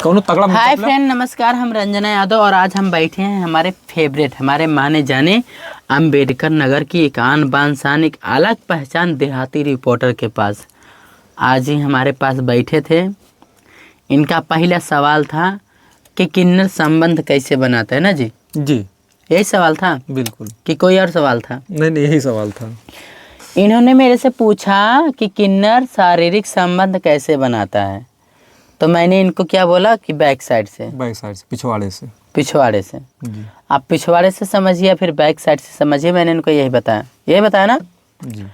कौन तगड़ा hi friend, नमस्कार। हम रंजना यादव और आज हम बैठे हैं हमारे फेवरेट, हमारे माने जाने अम्बेडकर नगर की एक आन बान शान, एक अलग पहचान देहाती रिपोर्टर के पास। आज ही हमारे पास बैठे थे। इनका पहला सवाल था कि किन्नर संबंध कैसे बनाता है ना जी। यही सवाल था बिल्कुल कि कोई और सवाल था? नहीं, यही सवाल था। इन्होंने मेरे से पूछा कि किन्नर शारीरिक संबंध कैसे बनाता है, तो मैंने इनको क्या बोला कि बैक साइड से, पिछवाड़े से जी। आप पिछवाड़े से समझिए फिर बैक साइड से समझिए। मैंने इनको यही बताया ना जी।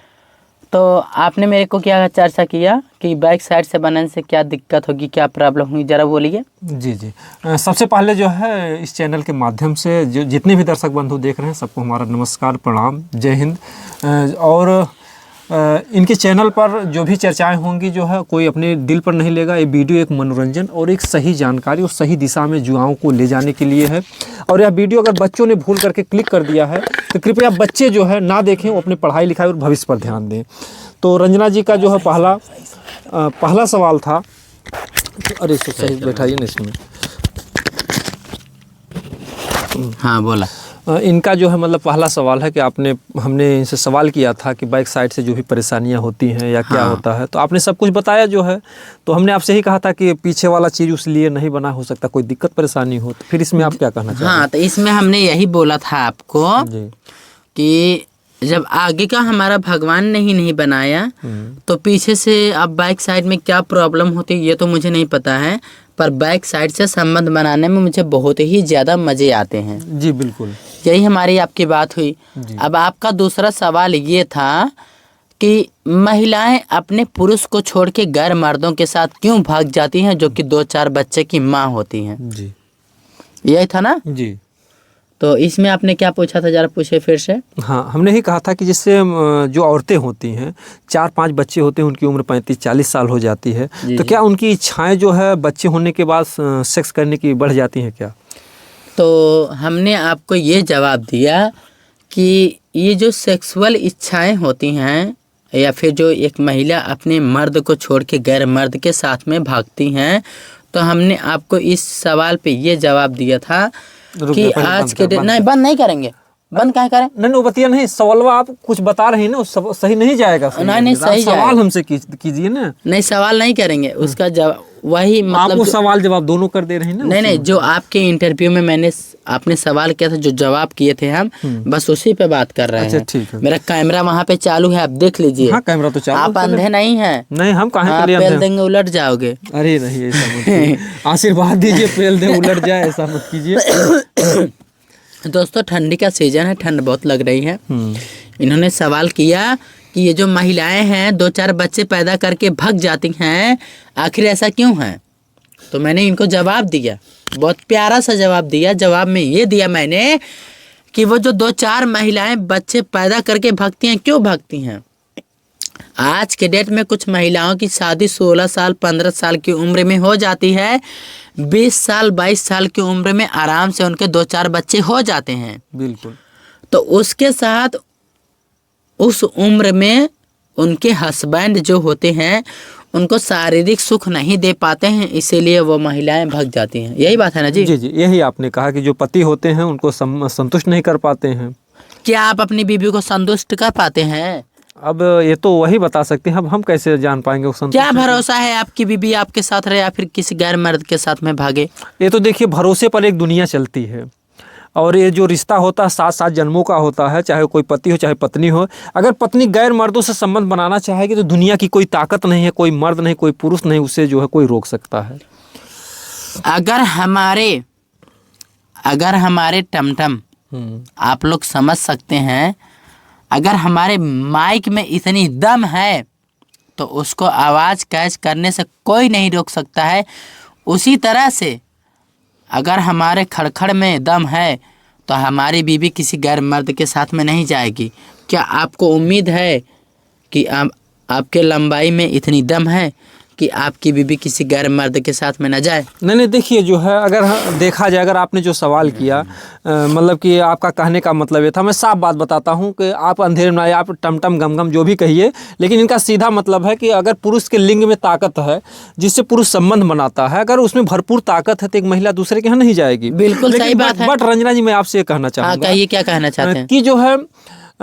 तो आपने मेरे को क्या चर्चा किया कि बैक साइड से बनाने से क्या दिक्कत होगी, क्या प्रॉब्लम हुई, जरा बोलिए। जी। सबसे पहले जो है इस चैनल के माध्यम से जो जितने भी दर्शक बंधु देख रहे हैं सबको हमारा नमस्कार, प्रणाम, जय हिंद। और इनके चैनल पर जो भी चर्चाएं होंगी जो है कोई अपने दिल पर नहीं लेगा। ये वीडियो एक मनोरंजन और एक सही जानकारी और सही दिशा में युवाओं को ले जाने के लिए है। और यह वीडियो अगर बच्चों ने भूल करके क्लिक कर दिया है तो कृपया बच्चे जो है ना देखें, वो अपनी पढ़ाई लिखाई और भविष्य पर ध्यान दें। तो रंजना जी का जो है पहला सवाल था। अरे सही बैठाइए ना इसमें। हाँ बोला। इनका जो है मतलब पहला सवाल है कि हमने इनसे सवाल किया था कि बैक साइड से जो भी परेशानियां होती हैं या क्या होता है, तो आपने सब कुछ बताया जो है। तो हमने आपसे ही कहा था कि पीछे वाला चीज़ उस लिए नहीं बना, हो सकता कोई दिक्कत परेशानी हो। तो फिर इसमें आप क्या कहना चाहते हैं? हाँ, तो इसमें हमने यही बोला था आपको जी कि जब आगे का हमारा भगवान ने ही नहीं बनाया तो पीछे से अब बैक साइड में क्या प्रॉब्लम होती है ये तो मुझे नहीं पता है, पर बैक साइड से संबंध बनाने में मुझे बहुत ही ज़्यादा मज़े आते हैं। जी बिल्कुल, यही हमारी आपकी बात हुई। अब आपका दूसरा सवाल ये था कि महिलाएं अपने पुरुष को छोड़ के गैर मर्दों के साथ क्यों भाग जाती हैं जो कि 2-4 बच्चे की माँ होती हैं। जी यही था ना जी। तो इसमें आपने क्या पूछा था, जरा पूछे फिर से। हाँ, हमने ही कहा था कि जिससे जो औरतें होती हैं 4-5 बच्चे होते हैं, उनकी उम्र 35-40 साल हो जाती है, तो क्या उनकी इच्छाएं जो है बच्चे होने के बाद सेक्स करने की बढ़ जाती हैं क्या? तो हमने आपको ये जवाब दिया कि ये जो सेक्सुअल इच्छाएं होती हैं या फिर जो एक महिला अपने मर्द को छोड़ के गैर मर्द के साथ में भागती हैं, तो हमने आपको इस सवाल पे ये जवाब दिया था कि आज के डेट नहीं बंद नहीं करेंगे। बंद क्या करें? नहीं बतिया नहीं, सवाल आप कुछ बता रहे हैं ना, सही नहीं जाएगा। नहीं सही सवाल हमसे कीजिए ना। नहीं सवाल नहीं करेंगे, उसका जवाब वही मतलब आप सवाल जवाब दोनों कर दे रहे हैं ना। नहीं, जो आपके इंटरव्यू में आपने सवाल किया था, जो जवाब किए थे हम बस उसी पे बात कर रहे हैं। ठीक है। मेरा कैमरा वहाँ पे चालू है, आप देख लीजिए। हाँ, कैमरा तो चालू। आप अंधे नहीं हैं। नहीं, हम कहाँ आप पेल देंगे उलट जाओगे। अरे नहीं, ऐसा मत आशीर्वाद दीजिए, पेल दे उलट जाए, ऐसा मत कीजिए। दोस्तों, ठंडी का सीजन है, ठंड बहुत लग रही है। इन्होंने सवाल किया कि ये जो महिलाएं हैं 2-4 बच्चे पैदा करके भाग जाती हैं, आखिर ऐसा क्यों है? तो मैंने इनको जवाब दिया, बहुत प्यारा सा जवाब दिया। जवाब में ये दिया मैंने कि वो जो 2-4 महिलाएं बच्चे पैदा करके भागती हैं, क्यों भागती हैं? आज के डेट में कुछ महिलाओं की शादी 16 साल 15 साल की उम्र में हो जाती है। 20 साल 22 साल की उम्र में आराम से उनके 2-4 बच्चे हो जाते हैं। बिल्कुल। तो उसके साथ उस उम्र में उनके हस्बैंड जो होते हैं उनको शारीरिक सुख नहीं दे पाते हैं, इसीलिए वो महिलाएं भाग जाती हैं। यही बात है ना जी? जी, यही आपने कहा कि जो पति होते हैं उनको संतुष्ट नहीं कर पाते हैं। क्या आप अपनी बीवी को संतुष्ट कर पाते हैं? अब ये तो वही बता सकते हैं, अब हम कैसे जान पाएंगे वो संतुष्ट? क्या भरोसा है आपकी बीवी आपके साथ रहे या फिर किसी गैर मर्द के साथ में भागे? ये तो देखिए, भरोसे पर एक दुनिया चलती है। और ये जो रिश्ता होता है 7-7 जन्मों का होता है, चाहे कोई पति हो चाहे पत्नी हो। अगर पत्नी गैर मर्दों से संबंध बनाना चाहेगी तो दुनिया की कोई ताकत नहीं है, कोई मर्द नहीं, कोई पुरुष नहीं, उसे जो है कोई रोक सकता है। अगर हमारे टमटम आप लोग समझ सकते हैं, अगर हमारे माइक में इतनी दम है तो उसको आवाज़ कैच करने से कोई नहीं रोक सकता है। उसी तरह से अगर हमारे खड़खड़ में दम है तो हमारी बीवी किसी गैर मर्द के साथ में नहीं जाएगी। क्या आपको उम्मीद है कि आपके लंबाई में इतनी दम है कि आपकी बीवी किसी गैर मर्द के साथ में न जाए? नहीं, देखिए जो है, अगर देखा जाए, अगर आपने जो सवाल किया, मतलब कि आपका कहने का मतलब ये था, मैं साफ बात बताता हूँ कि आप अंधेरे में आए, आप टमटम गमगम जो भी कहिए, लेकिन इनका सीधा मतलब है कि अगर पुरुष के लिंग में ताकत है जिससे पुरुष संबंध बनाता है, अगर उसमें भरपूर ताकत है तो एक महिला दूसरे के यहाँ नहीं जाएगी। बिल्कुल सही बात है। बट रंजना जी, मैं आपसे ये कहना हाँ, चाहूँगा, कहिए क्या कहना चाहते हैं? कि जो है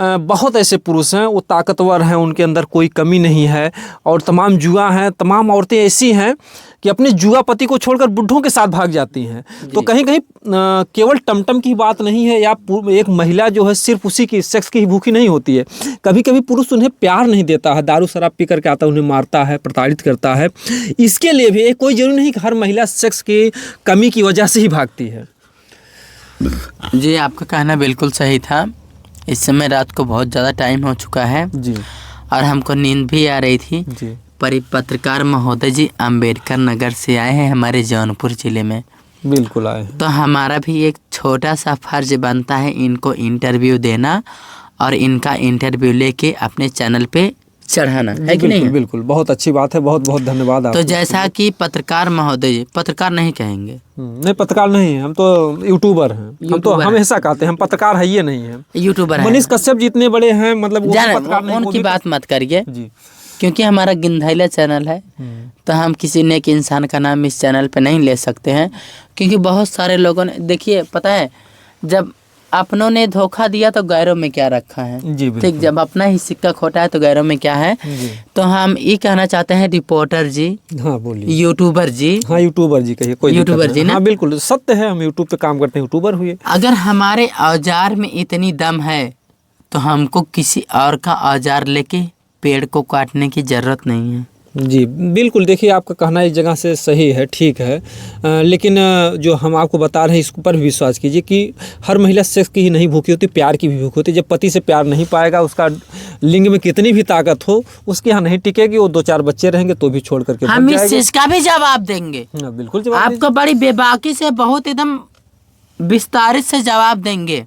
बहुत ऐसे पुरुष हैं, वो ताकतवर हैं, उनके अंदर कोई कमी नहीं है, और तमाम जुआ हैं, तमाम औरतें ऐसी हैं कि अपने जुआ पति को छोड़कर बुढ़ों के साथ भाग जाती हैं। तो कहीं कहीं केवल टमटम की बात नहीं है, या एक महिला जो है सिर्फ उसी की सेक्स की ही भूखी नहीं होती है। कभी कभी पुरुष उन्हें प्यार नहीं देता है, दारू शराब पी करके आता है, उन्हें मारता है, प्रताड़ित करता है। इसके लिए भी कोई जरूरी नहीं कि हर महिला सेक्स की कमी की वजह से ही भागती है। जी, आपका कहना बिल्कुल सही था। इस समय रात को बहुत ज़्यादा टाइम हो चुका है जी, और हमको नींद भी आ रही थी। जी, पर पत्रकार महोदय जी अंबेडकर नगर से आए हैं हमारे जौनपुर जिले में। बिल्कुल आए। तो हमारा भी एक छोटा सा फर्ज बनता है इनको इंटरव्यू देना और इनका इंटरव्यू लेके अपने चैनल पे चढ़ाना, है कि नहीं? बिल्कुल, बहुत अच्छी बात है, बहुत बहुत धन्यवाद आपको। तो जैसा कि पत्रकार महोदय जी, पत्रकार नहीं कहेंगे, नहीं, पत्रकार नहीं है, हम तो यूट्यूबर हैं। हम तो हमेशा कहते हैं हम पत्रकार है, ये नहीं है। यूट्यूबर हैं। मनीष कश्यप जी इतने बड़े हैं, मतलब वो पत्रकार नहीं, उनकी बात मत करिए जी, क्योंकि हमारा गिंधाइला चैनल है, तो हम किसी नेक इंसान का नाम इस चैनल पे नहीं ले सकते हैं। क्योंकि बहुत सारे लोगों ने, देखिए पता है, जब अपनों ने धोखा दिया तो गैरों में क्या रखा है, जी, ठीक? जब अपना ही सिक्का खोटा है तो गैरों में क्या है। तो हम ये कहना चाहते हैं, रिपोर्टर जी, हाँ बोलिए, यूट्यूबर जी, हाँ यूट्यूबर जी कहिए, कोई यूट्यूबर जी ना? हाँ बिल्कुल सत्य है, हम यूट्यूब पे काम करते हैं, यूट्यूबर हुए। अगर हमारे औजार में इतनी दम है तो हमको किसी और का औजार लेके पेड़ को काटने की जरूरत नहीं है। जी बिल्कुल, देखिए आपका कहना एक जगह से सही है, ठीक है, लेकिन जो हम आपको बता रहे हैं इस पर भी विश्वास कीजिए कि हर महिला सेक्स की ही नहीं भूखी होती, प्यार की भी भूखी होती है। जब पति से प्यार नहीं पाएगा, उसका लिंग में कितनी भी ताकत हो, उसके यहाँ नहीं टिकेगी, वो 2-4 बच्चे रहेंगे तो भी छोड़ करके हम इस चीज का भी जवाब देंगे। बिल्कुल जवाब आपको बड़ी बेबाकी से, बहुत एकदम विस्तारित से जवाब देंगे।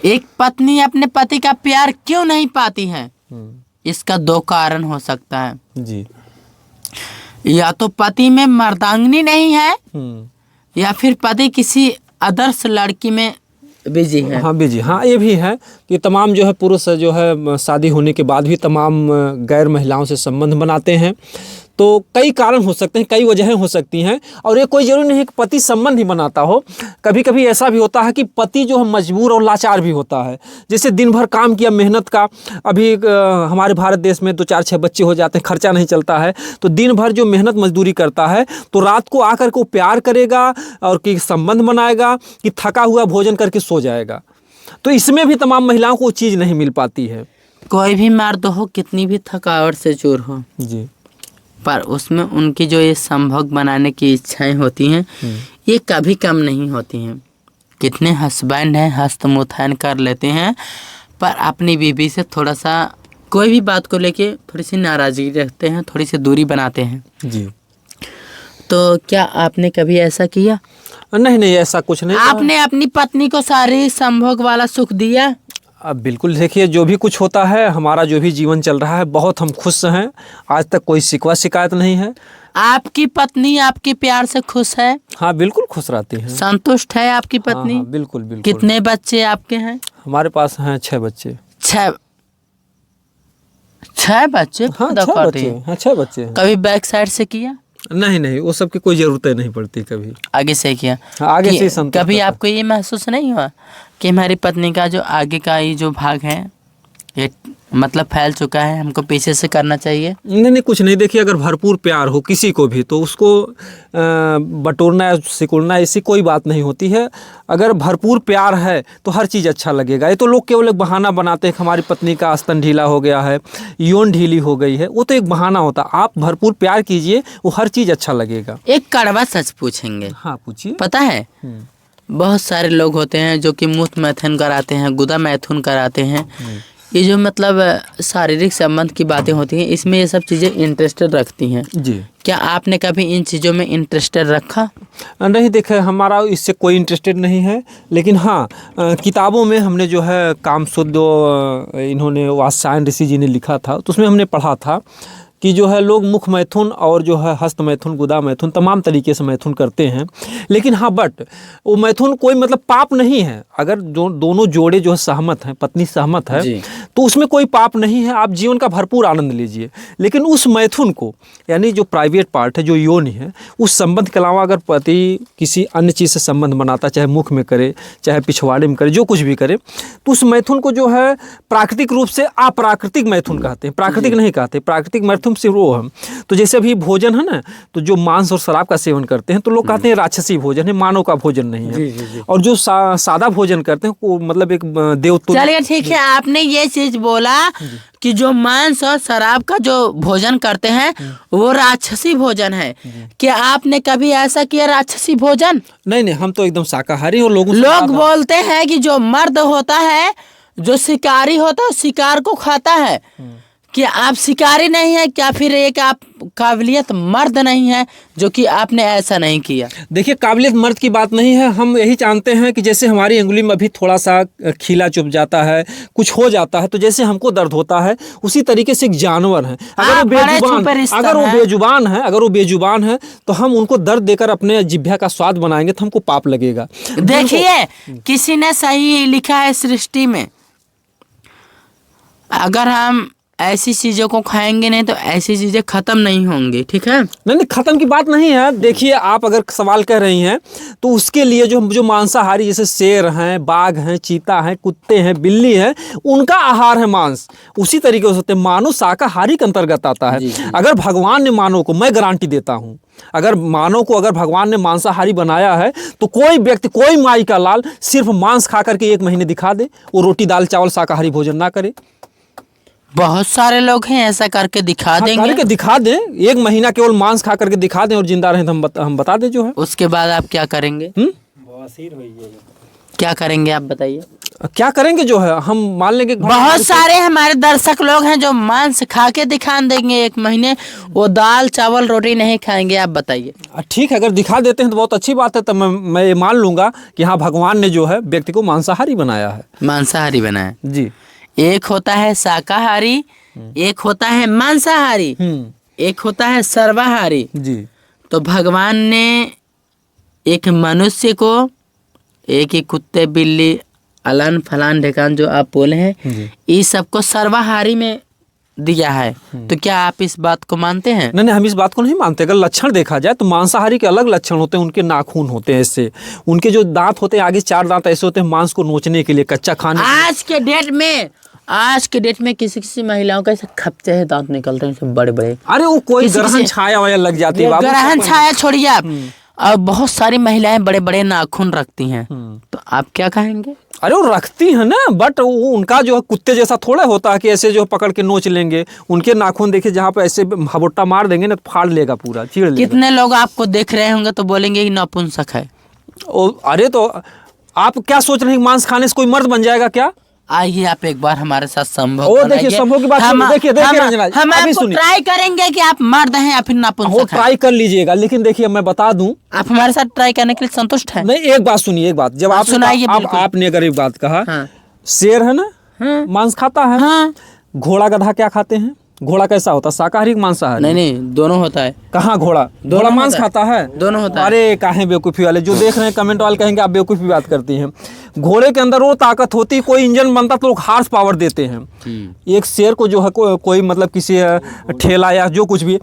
एक पत्नी अपने पति का प्यार क्यों नहीं पाती है, इसका 2 कारण हो सकता है जी। या तो पति में मर्दांगनी नहीं है, या फिर पति किसी आदर्श लड़की में बिजी है। हाँ बिजी, हाँ ये भी है कि तमाम जो है पुरुष जो है शादी होने के बाद भी तमाम गैर महिलाओं से संबंध बनाते हैं। तो कई कारण हो सकते हैं, कई वजहें हो सकती हैं, और ये कोई जरूरी नहीं है कि पति संबंध ही बनाता हो। कभी कभी ऐसा भी होता है कि पति जो है मजबूर और लाचार भी होता है। जैसे दिन भर काम किया, मेहनत का, अभी हमारे भारत देश में 2-4-6 बच्चे हो जाते हैं, खर्चा नहीं चलता है, तो दिन भर जो मेहनत मजदूरी करता है, तो रात को आकर के वो प्यार करेगा और कि संबंध बनाएगा कि थका हुआ भोजन करके सो जाएगा। तो इसमें भी तमाम महिलाओं को चीज़ नहीं मिल पाती है। कोई भी मर्द हो, कितनी भी थकावट से चूर हो जी, पर उसमें उनकी जो ये संभोग बनाने की इच्छाएं होती हैं, ये कभी कम नहीं होती हैं। कितने हस्बैंड हैं हस्तमुथैन कर लेते हैं, पर अपनी बीवी से थोड़ा सा कोई भी बात को लेके थोड़ी सी नाराज़गी रखते हैं, थोड़ी सी दूरी बनाते हैं। जी। तो क्या आपने कभी ऐसा किया? नहीं, ऐसा कुछ नहीं। आपने अपनी पत्नी को शारीरिक संभोग वाला सुख दिया? अब बिल्कुल, देखिए जो भी कुछ होता है, हमारा जो भी जीवन चल रहा है, बहुत हम खुश हैं। आज तक कोई शिकवा शिकायत नहीं है। आपकी पत्नी आपके प्यार से खुश है? हाँ बिल्कुल खुश रहती हैं। संतुष्ट है आपकी पत्नी? हाँ, बिल्कुल बिल्कुल। कितने बच्चे आपके हैं? हमारे पास हैं 6 बच्चे। 6 बच्चे? हाँ 6 बच्चे, हाँ 6 बच्चे हैं। कभी बैक साइड से किया? नहीं, वो सब की कोई जरूरत नहीं पड़ती कभी। आगे से किया? हाँ, आगे से संतुष्ट। कभी आपको ये महसूस नहीं हुआ कि हमारी पत्नी का जो आगे का ये जो भाग है, ये मतलब फैल चुका है, हमको पीछे से करना चाहिए? नहीं, कुछ नहीं। देखिए अगर भरपूर प्यार हो किसी को भी, तो उसको बटोरना या सिकुड़ना ऐसी कोई बात नहीं होती है। अगर भरपूर प्यार है तो हर चीज़ अच्छा लगेगा। ये तो लोग केवल एक बहाना बनाते हैं कि हमारी पत्नी का स्तन ढीला हो गया है, यौन ढीली हो गई है, वो तो एक बहाना होता। आप भरपूर प्यार कीजिए, वो हर चीज़ अच्छा लगेगा। एक कड़वा सच पूछेंगे। हाँ पूछिए। पता है, बहुत सारे लोग होते हैं जो कि मूत्र मैथुन कराते हैं, गुदा मैथुन कराते हैं। ये जो मतलब शारीरिक संबंध की बातें होती हैं, इसमें ये सब चीज़ें इंटरेस्टेड रखती हैं जी। क्या आपने कभी इन चीज़ों में इंटरेस्टेड रखा? नहीं, देखे हमारा इससे कोई इंटरेस्टेड नहीं है, लेकिन हाँ किताबों में हमने जो है कामसूत्र इन्होंने वात्सायन ऋषि जी ने लिखा था, तो उसमें हमने पढ़ा था कि जो है लोग मुख मैथुन और जो है हस्त मैथुन, गुदा मैथुन, तमाम तरीके से मैथुन करते हैं। लेकिन हाँ, बट वो मैथुन कोई मतलब पाप नहीं है। अगर जो दोनों जोड़े जो है सहमत हैं, पत्नी सहमत है, तो उसमें कोई पाप नहीं है। आप जीवन का भरपूर आनंद लीजिए। लेकिन उस मैथुन को, यानी जो प्राइवेट पार्ट है, जो योनि है, उस संबंध के अलावा अगर पति किसी अन्य चीज़ से संबंध बनाता, चाहे मुख में करे, चाहे पिछवाड़े में करे, जो कुछ भी करे, तो उस मैथुन को जो है प्राकृतिक रूप से अप्राकृतिक मैथुन कहते हैं। प्राकृतिक नहीं कहते, प्राकृतिक मैथुन से वो है। तो जैसे अभी भोजन है ना, तो जो मांस और शराब का सेवन करते हैं तो लोग कहते हैं राक्षसी भोजन है, मानव का भोजन नहीं है। और जो सादा भोजन करते हैं वो मतलब एक देवतुल्य। चलिए ठीक है, आपने ये चीज बोला कि जो मांस और शराब का जो भोजन करते हैं वो राक्षसी भोजन है। क्या आपने कभी ऐसा किया राक्षसी भोजन? नहीं, हम तो एकदम शाकाहारी। और लोग बोलते हैं कि जो मर्द होता है, जो शिकारी होता है, शिकार को खाता है। क्या आप शिकारी नहीं है क्या? फिर एक आप काबिलियत मर्द नहीं है, जो कि आपने ऐसा नहीं किया? देखिए, काबिलियत मर्द की बात नहीं है। हम यही जानते हैं कि जैसे हमारी अंगुली में अभी थोड़ा सा खीला चुभ जाता है, कुछ हो जाता है, तो जैसे हमको दर्द होता है, उसी तरीके से एक जानवर है। अगर वो बेजुबान है तो हम उनको दर्द देकर अपने जिह्वा का स्वाद बनाएंगे तो हमको पाप लगेगा। देखिए, किसी ने सही लिखा है सृष्टि में, अगर हम ऐसी चीजों को खाएंगे नहीं तो ऐसी चीजें खत्म नहीं होंगी। ठीक है? नहीं, खत्म की बात नहीं है। देखिए, आप अगर सवाल कर रही हैं तो उसके लिए जो मांसाहारी, जैसे शेर हैं, बाघ हैं, चीता हैं, कुत्ते हैं, बिल्ली है, उनका आहार है मांस। उसी तरीके से मानव शाकाहारी के अंतर्गत आता है। अगर भगवान ने मानव को, मैं गारंटी देता हूँ, अगर मानव को अगर भगवान ने मांसाहारी बनाया है तो कोई व्यक्ति, कोई माई का लाल सिर्फ मांस खा करके 1 महीने दिखा दे, वो रोटी दाल चावल शाकाहारी भोजन ना करे। बहुत सारे लोग हैं ऐसा करके दिखा देंगे। करके दिखा दें, 1 महीना केवल मांस खा करके दिखा दें और जिंदा रहें तो हम बता दें जो है। उसके बाद आप क्या करेंगे? क्या करेंगे आप बताइए? क्या करेंगे जो है, हम मान लेंगे। बहुत सारे हमारे दर्शक लोग हैं जो मांस खा के दिखा देंगे 1 महीने, वो दाल चावल रोटी नहीं खाएंगे। आप बताइए। ठीक है, अगर दिखा देते हैं तो बहुत अच्छी बात है। तो मैं ये मान लूंगा कि हाँ, भगवान ने जो है व्यक्ति को मांसाहारी बनाया है। मांसाहारी बनाया जी। एक होता है शाकाहारी, एक होता है मांसाहारी, एक होता है सर्वाहारी। जी। तो भगवान ने एक मनुष्य को, एक ही कुत्ते बिल्ली अलन फलान ढेकान जो आप बोले हैं, इस सबको सर्वाहारी में दिया है। तो क्या आप इस बात को मानते हैं? नहीं, हम इस बात को नहीं मानते। अगर लक्षण देखा जाए तो मांसाहारी के अलग लक्षण होते हैं। उनके नाखून होते हैं ऐसे, उनके जो दांत होते हैं आगे 4 दांत ऐसे होते हैं मांस को नोचने के लिए, कच्चा खाने। आज के डेट में किसी महिलाओं का ऐसे खपचे हैं, दांत निकलते हैं बड़े बड़े। अरे वो कोई ग्रहण छाया वाया लग जाती है। ग्रहण छाया छोड़िए आप, और बहुत सारी महिलाएं बड़े बड़े नाखून रखती हैं। तो आप क्या कहेंगे? अरे वो रखती है ना, बट उनका जो है कुत्ते जैसा थोड़ा होता है कि ऐसे जो पकड़ के नोच लेंगे। उनके नाखून देखिए, जहाँ पे ऐसे हबोट्टा मार देंगे ना तो फाड़ लेगा, पूरा चीड़ लेगा। कितने लोग आपको देख रहे होंगे तो बोलेंगे कि नपुंसक है। अरे तो आप क्या सोच रहे हैं, मांस खाने से कोई मर्द बन जाएगा क्या? आइए आप एक बार हमारे साथ संभव देखिए, संभव की बात देखिए रंजना, हम आपको ट्राई करेंगे कि आप मर्द हैं या फिर नपुंसक हैं। ट्राई कर लीजिएगा, लेकिन देखिए मैं बता दूं, आप हमारे साथ ट्राई करने के लिए संतुष्ट हैं? नहीं, एक बात सुनिए, एक बात। जब आप सुनाइए, आपने अगर एक बात कहा, शेर है ना, मांस खाता है। घोड़ा गधा क्या खाते हैं? घोड़ा कैसा होता है, शाकाहारी मांसाहारी? नहीं, दोनों होता है। कहाँ घोड़ा मांस खाता है? दोनों होता है। अरे काहे बेवकूफ़ी वाले जो देख रहे हैं, कमेंट वाले कहेंगे आप बेवकूफ़ी बात करती हैं। घोड़े के अंदर वो ताकत होती, कोई इंजन बनता तो लोग हार्स पावर देते हैं। एक शेर को जो है कोई मतलब किसी ठेला या जो कुछ भी,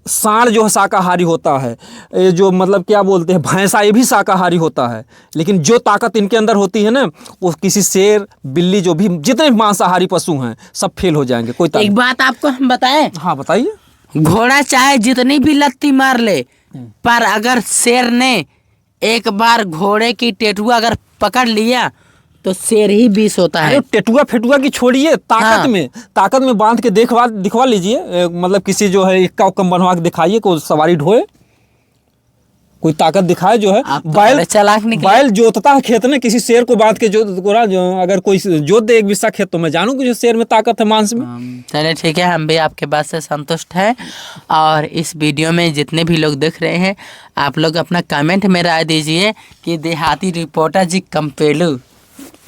सांड जो है शाकाहारी होता है, ये जो मतलब क्या बोलते हैं भैंसा, ये भी शाकाहारी होता है। लेकिन जो ताकत इनके अंदर होती है ना, वो किसी शेर बिल्ली जो भी जितने मांसाहारी पशु हैं सब फेल हो जाएंगे। कोई एक बात आपको हम बताएं? हाँ बताइए। घोड़ा चाहे जितनी भी लत्ती मार ले, पर अगर शेर ने एक बार घोड़े की टेटुआ अगर पकड़ लिया तो शेर ही 20 होता है। टेटुआ फेटुआ की छोड़िए, ताकत में बांध के दिखवा लीजिए। मतलब किसी जो है इक्का उक्कम बनवा के दिखाइए, कोई सवारी ढोए, कोई ताकत दिखाए जो है। बैल जोतता है खेत में, किसी शेर को बांध के जो अगर कोई जोत दे 1 बिस्सा खेत, तो मैं जानूं कि जो शेर में ताकत है मांस में। चलिए ठीक है, हम भी आपके बात से संतुष्ट हैं। और इस वीडियो में जितने भी लोग देख रहे हैं, आप लोग अपना कमेंट में राय दीजिए कि देहाती रिपोर्टर जी कंपेलू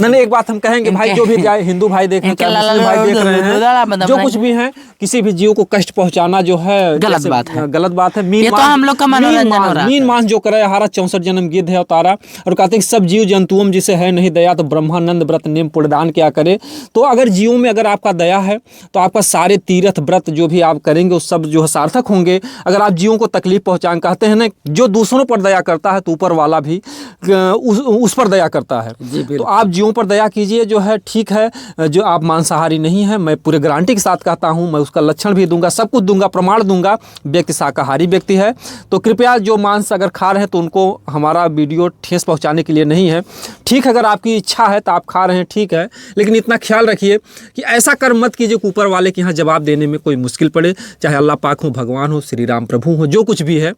नहीं, एक बात हम कहेंगे भाई, जो भी हिंदू भाई देख रहे हैं, चाहे मुस्लिम भाई देख रहे हैं, जो कुछ भी है, किसी भी जीव को कष्ट पहुंचाना जो है गलत बात है, गलत बात है। ये तो हम लोग का मनोरंजन हो रहा है। मीन मांस जो करे हारा 64 जन्म गिद्ध है उतारा, और कहते हैं सब जीव जंतुओं में जिसे है नहीं दया तो ब्रह्मानंद व्रत नेम पुण्यदान क्या करे। तो अगर जीवों में अगर आपका दया है तो आपका सारे तीर्थ व्रत जो भी आप करेंगे वो सब जो है सार्थक होंगे। अगर आप जीवों को तकलीफ पहुंचाएं, कहते हैं ना जो दूसरों पर दया करता है तो ऊपर वाला भी उस पर दया करता है। तो आप जीवों पर दया कीजिए जो है, ठीक है। जो आप मांसाहारी नहीं है, मैं पूरे गारंटी के साथ कहता हूं, मैं उसका लक्षण भी दूंगा, सब कुछ दूंगा, प्रमाण दूंगा। व्यक्ति शाकाहारी व्यक्ति है तो कृपया जो मांस अगर खा रहे हैं तो उनको हमारा वीडियो ठेस पहुंचाने के लिए नहीं है। ठीक है, अगर आपकी इच्छा है तो आप खा रहे हैं, ठीक है, लेकिन इतना ख्याल रखिए कि ऐसा कर्म मत कीजिए कि ऊपर वाले के यहाँ जवाब देने में कोई मुश्किल पड़े, चाहे अल्लाह पाक हो, भगवान हो, श्री राम प्रभु हो, जो कुछ भी है।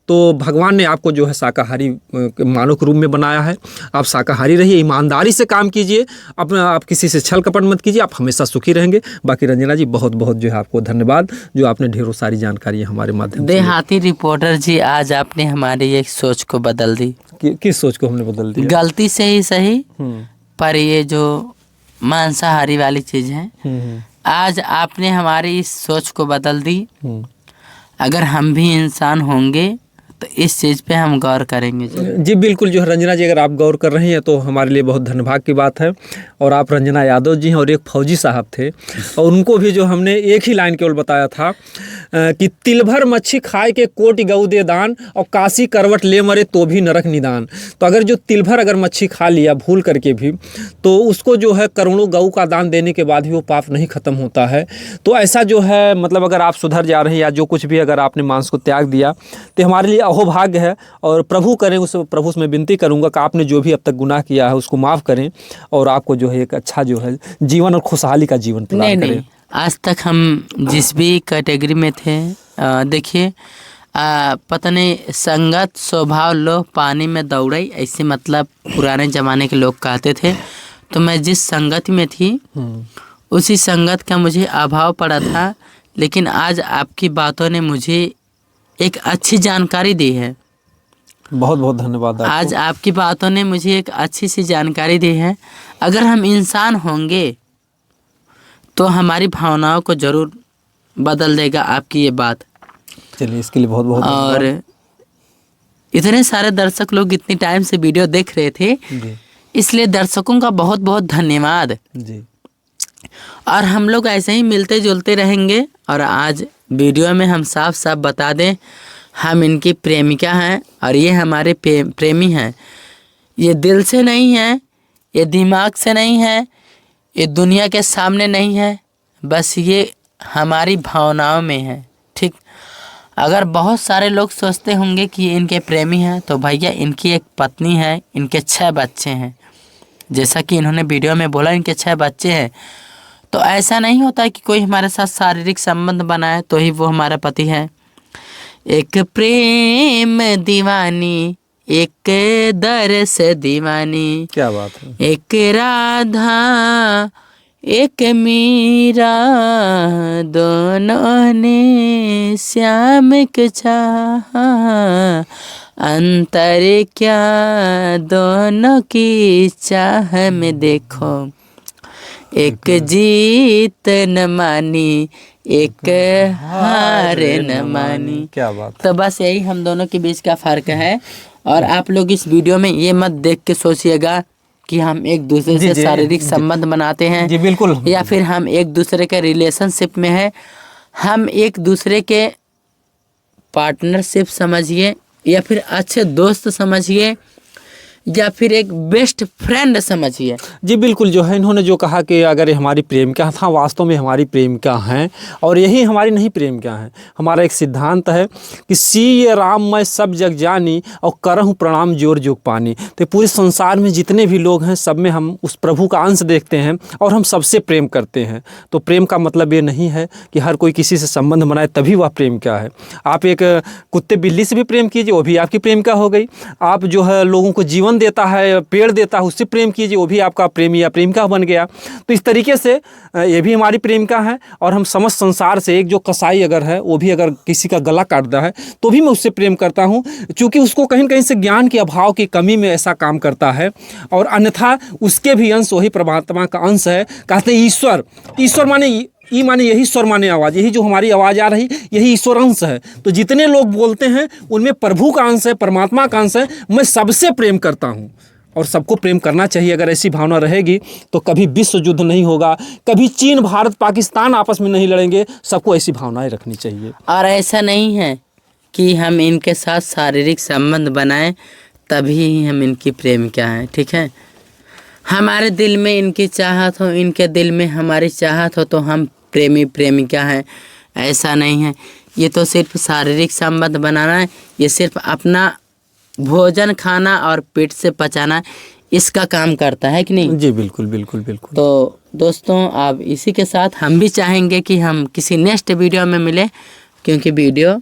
तो भगवान ने आपको जो है शाकाहारी मानव के रूप में बनाया है। आप शाकाहारी रहिए, ईमानदारी से काम कीजिए, अपना आप किसी से छल कपट मत कीजिए, आप हमेशा सुखी रहेंगे। बाकी रंजना जी बहुत बहुत जो है आपको धन्यवाद, जो आपने ढेरों सारी जानकारी हमारे माध्यम से। देहाती रिपोर्टर जी, आज आपने हमारी एक सोच को बदल दी। किस सोच को हमने बदल दिया? गलती से ही सही, पर ये जो मांसाहारी वाली चीज है, आज आपने हमारी इस सोच को बदल दी। अगर हम भी इंसान होंगे तो इस चीज़ पे हम गौर करेंगे जी। बिल्कुल जो है रंजना जी, अगर आप गौर कर रही हैं तो हमारे लिए बहुत धन्यभाग की बात है। और आप रंजना यादव जी हैं और एक फौजी साहब थे, और उनको भी जो हमने एक ही लाइन केवल बताया था कि तिल भर मच्छी खाए के कोटि गऊ दे दान, और काशी करवट ले मरे तो भी नरक निदान। तो अगर जो तिल भर अगर मच्छी खा लिया भूल करके भी, तो उसको जो है करोड़ों गऊ का दान देने के बाद भी वो पाप नहीं खत्म होता है। तो ऐसा जो है मतलब अगर आप सुधर जा रहे हैं या जो कुछ भी अगर आपने मांस को त्याग दिया तो हमारे लिए अहोभाग्य है। और प्रभु करें, उस प्रभु से मैं विनती करूंगा कि आपने जो भी अब तक गुनाह किया है उसको माफ़ करें, और आपको जो है एक अच्छा जो है जीवन और खुशहाली का जीवन प्रदान करें। नहीं, आज तक हम जिस भी कैटेगरी में थे, देखिए पता नहीं, संगत स्वभाव लो पानी में दौड़ई, ऐसे मतलब पुराने ज़माने के लोग कहते थे। तो मैं जिस संगत में थी उसी संगत का मुझे अभाव पड़ा था, लेकिन आज आपकी बातों ने मुझे एक अच्छी जानकारी दी है। बहुत बहुत धन्यवाद आपको। आज आपकी बातों ने मुझे एक अच्छी सी जानकारी दी है। अगर हम इंसान होंगे तो हमारी भावनाओं को ज़रूर बदल देगा आपकी ये बात। चलिए, इसके लिए बहुत बहुत और इतने सारे दर्शक लोग इतनी टाइम से वीडियो देख रहे थे जी। इसलिए दर्शकों का बहुत बहुत धन्यवाद जी। और हम लोग ऐसे ही मिलते जुलते रहेंगे। और आज वीडियो में हम साफ साफ बता दें, हम इनकी प्रेमिका हैं और ये हमारे प्रेमी हैं। ये दिल से नहीं है, ये दिमाग से नहीं है, ये दुनिया के सामने नहीं है, बस ये हमारी भावनाओं में है। ठीक, अगर बहुत सारे लोग सोचते होंगे कि ये इनके प्रेमी हैं, तो भैया इनकी एक पत्नी है, इनके 6 बच्चे हैं। जैसा कि इन्होंने वीडियो में बोला इनके 6 बच्चे हैं। तो ऐसा नहीं होता कि कोई हमारे साथ शारीरिक संबंध बनाए तो ही वो हमारा पति है। एक प्रेम दीवानी, एक दरस दीवानी, क्या बात है। एक राधा एक मीरा, दोनों ने श्याम के चाहा, अंतर क्या दोनों की चाह में देखो, एक जीत न मानी एक हार न मानी। क्या बात। तो बस यही हम दोनों के बीच का फ़र्क है। और आप लोग इस वीडियो में ये मत देख के सोचिएगा कि हम एक दूसरे से शारीरिक संबंध बनाते हैं। जी बिल्कुल। या फिर हम एक दूसरे के रिलेशनशिप में हैं। हम एक दूसरे के पार्टनरशिप समझिए, या फिर अच्छे दोस्त समझिए, या फिर एक बेस्ट फ्रेंड समझिए। जी बिल्कुल, जो है इन्होंने जो कहा कि अगर ये हमारी प्रेमिका था, वास्तव में हमारी प्रेमिका हैं, और यही हमारी नहीं प्रेमिका हैं। हमारा एक सिद्धांत है कि सीय राम मैं सब जग जानी, और करहूँ प्रणाम जोर जोग पानी। तो पूरे संसार में जितने भी लोग हैं सब में हम उस प्रभु का अंश देखते हैं, और हम सबसे प्रेम करते हैं। तो प्रेम का मतलब ये नहीं है कि हर कोई किसी से संबंध बनाए तभी वह प्रेमिका है। आप एक कुत्ते बिल्ली से भी प्रेम कीजिए, वो भी आपकी प्रेमिका हो गई। आप जो है लोगों को जीवन भवन देता है, पेड़ देता है, उससे प्रेम कीजिए, वो भी आपका प्रेमी या प्रेमिका बन गया। तो इस तरीके से ये भी हमारी प्रेमिका है। और हम समस्त संसार से, एक जो कसाई अगर है वो भी अगर किसी का गला काटता है तो भी मैं उससे प्रेम करता हूँ, क्योंकि उसको कहीं न कहीं से ज्ञान के अभाव की कमी में ऐसा काम करता है। और अन्यथा उसके भी अंश वही परमात्मा का अंश है। कहते हैं ईश्वर, ईश्वर माने ई माने यही, स्वर माने आवाज़, यही जो हमारी आवाज़ आ रही यही ईश्वर अंश है। तो जितने लोग बोलते हैं उनमें प्रभु का अंश है, परमात्मा का अंश है। मैं सबसे प्रेम करता हूँ और सबको प्रेम करना चाहिए। अगर ऐसी भावना रहेगी तो कभी विश्व युद्ध नहीं होगा, कभी चीन, भारत, पाकिस्तान आपस में नहीं लड़ेंगे। सबको ऐसी भावनाएं रखनी चाहिए। और ऐसा नहीं है कि हम इनके साथ शारीरिक संबंध बनाएं तभी ही हम इनकी प्रेमिका हैं, ठीक है। हमारे दिल में इनकी चाहत हो, इनके दिल में हमारी चाहत हो तो हम प्रेमी प्रेमिका हैं, ऐसा नहीं है। ये तो सिर्फ शारीरिक संबंध बनाना है, ये सिर्फ अपना भोजन खाना और पेट से पचाना, इसका काम करता है कि नहीं। जी बिल्कुल बिल्कुल बिल्कुल। तो दोस्तों, अब इसी के साथ हम भी चाहेंगे कि हम किसी नेक्स्ट वीडियो में मिले, क्योंकि वीडियो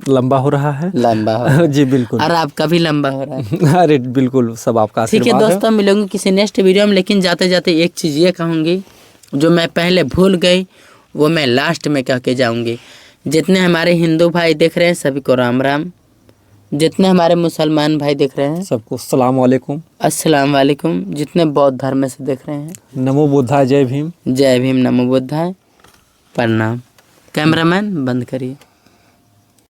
लंबा हो रहा है। लंबा हो रहा है। जी बिल्कुल। और आपका भी लंबा हो रहा है। अरे बिल्कुल, सब आपका ठीक है आशीर्वाद दोस्तों, मिलूंगी किसी नेक्स्ट वीडियो में। लेकिन जाते जाते एक चीज़ ये कहूँगी, जो मैं पहले भूल गई वो मैं लास्ट में कह के जाऊँगी। जितने हमारे हिंदू भाई देख रहे हैं सभी को राम राम, जितने हमारे मुसलमान भाई देख रहे हैं सबको अस्सलाम वालेकुम। अस्सलाम वालेकुम, जितने बौद्ध धर्म से देख रहे हैं नमो बुद्धाय, जय भीम। जय भीम, नमो बुद्धाय, प्रणाम। कैमरामैन बंद करिए।